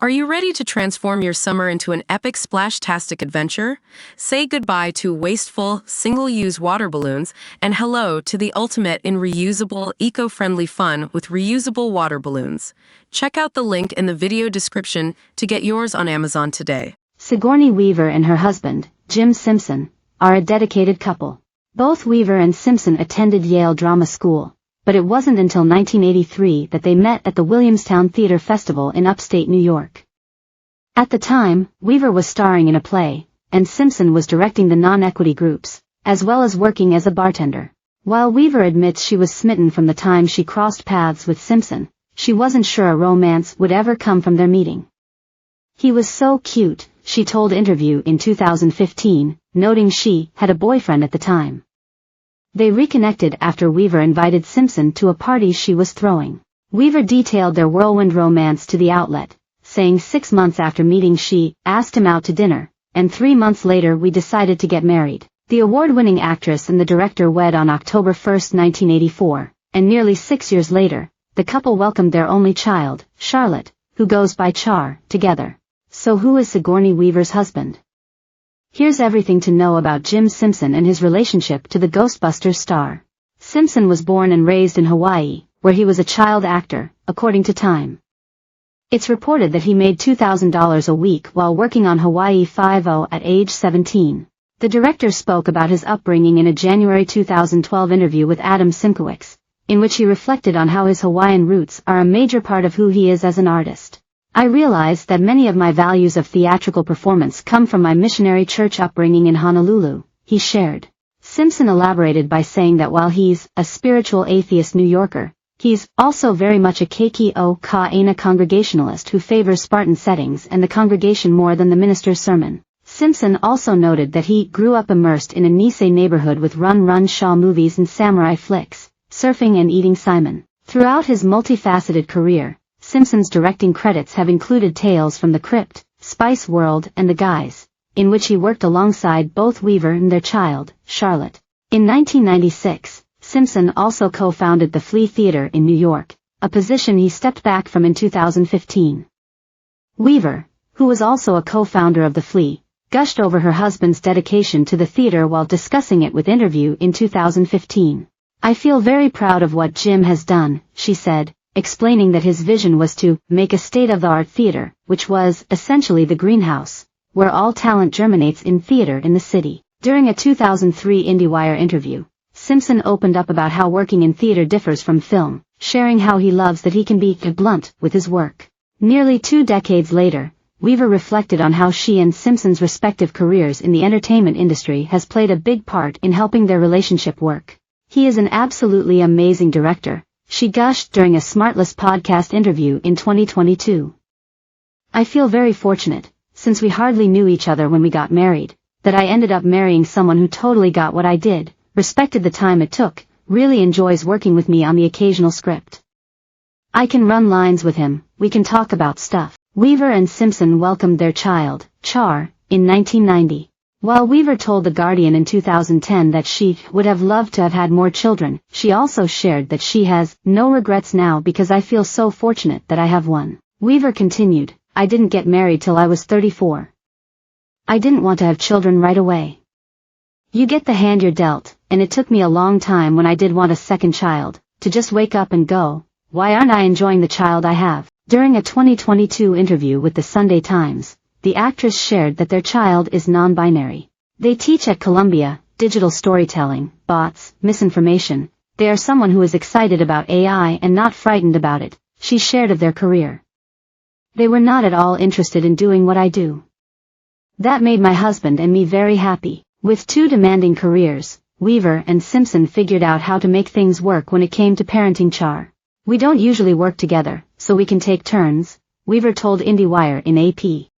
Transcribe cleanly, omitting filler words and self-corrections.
Are you ready to transform your summer into an epic splash-tastic adventure? Say goodbye to wasteful, single-use water balloons and hello to the ultimate in reusable, eco-friendly fun with reusable water balloons. Check out the link in the video description to get yours on Amazon today. Sigourney Weaver and her husband, Jim Simpson, are a dedicated couple. Both Weaver and Simpson attended Yale Drama School, but it wasn't until 1983 that they met at the Williamstown Theater Festival in upstate New York. At the time, Weaver was starring in a play, and Simpson was directing the non-equity groups, as well as working as a bartender. While Weaver admits she was smitten from the time she crossed paths with Simpson, she wasn't sure a romance would ever come from their meeting. "He was so cute," she told Interview in 2015, noting she had a boyfriend at the time. They reconnected after Weaver invited Simpson to a party she was throwing. Weaver detailed their whirlwind romance to the outlet, saying 6 months after meeting she asked him out to dinner, and 3 months later we decided to get married. The award-winning actress and the director wed on October 1, 1984, and nearly 6 years later, the couple welcomed their only child, Charlotte, who goes by Char, together. So who is Sigourney Weaver's husband? Here's everything to know about Jim Simpson and his relationship to the Ghostbusters star. Simpson was born and raised in Hawaii, where he was a child actor, according to Time. It's reported that he made $2,000 a week while working on Hawaii Five-0 at age 17. The director spoke about his upbringing in a January 2012 interview with Adam Simkowicz, in which he reflected on how his Hawaiian roots are a major part of who he is as an artist. "I realize that many of my values of theatrical performance come from my missionary church upbringing in Honolulu," he shared. Simpson elaborated by saying that while he's a spiritual atheist New Yorker, he's also very much a keiki o ka'aina congregationalist who favors Spartan settings and the congregation more than the minister's sermon. Simpson also noted that he grew up immersed in a Nisei neighborhood with run Shaw movies and samurai flicks, surfing and eating Simon. Throughout his multifaceted career, Simpson's directing credits have included Tales from the Crypt, Spice World and The Guys, in which he worked alongside both Weaver and their child, Charlotte. In 1996, Simpson also co-founded the Flea Theater in New York, a position he stepped back from in 2015. Weaver, who was also a co-founder of the Flea, gushed over her husband's dedication to the theater while discussing it with Interview in 2015. "I feel very proud of what Jim has done," she said, explaining that his vision was to make a state-of-the-art theater, which was essentially the greenhouse, where all talent germinates in theater in the city. During a 2003 IndieWire interview, Simpson opened up about how working in theater differs from film, sharing how he loves that he can be blunt with his work. Nearly 2 decades later, Weaver reflected on how she and Simpson's respective careers in the entertainment industry has played a big part in helping their relationship work. "He is an absolutely amazing director," she gushed during a Smartless podcast interview in 2022. "I feel very fortunate, since we hardly knew each other when we got married, that I ended up marrying someone who totally got what I did, respected the time it took, really enjoys working with me on the occasional script. I can run lines with him, we can talk about stuff." Weaver and Simpson welcomed their child, Char, in 1990. While Weaver told The Guardian in 2010 that she would have loved to have had more children, she also shared that she has no regrets now because I feel so fortunate that I have one. Weaver continued, "I didn't get married till I was 34. I didn't want to have children right away. You get the hand you're dealt, and it took me a long time when I did want a second child, to just wake up and go, why aren't I enjoying the child I have?" During a 2022 interview with the Sunday Times, the actress shared that their child is non-binary. "They teach at Columbia, digital storytelling, bots, misinformation. They are someone who is excited about AI and not frightened about it," she shared of their career. "They were not at all interested in doing what I do. That made my husband and me very happy." With 2 demanding careers, Weaver and Simpson figured out how to make things work when it came to parenting Char. "We don't usually work together, so we can take turns," Weaver told IndieWire in AP.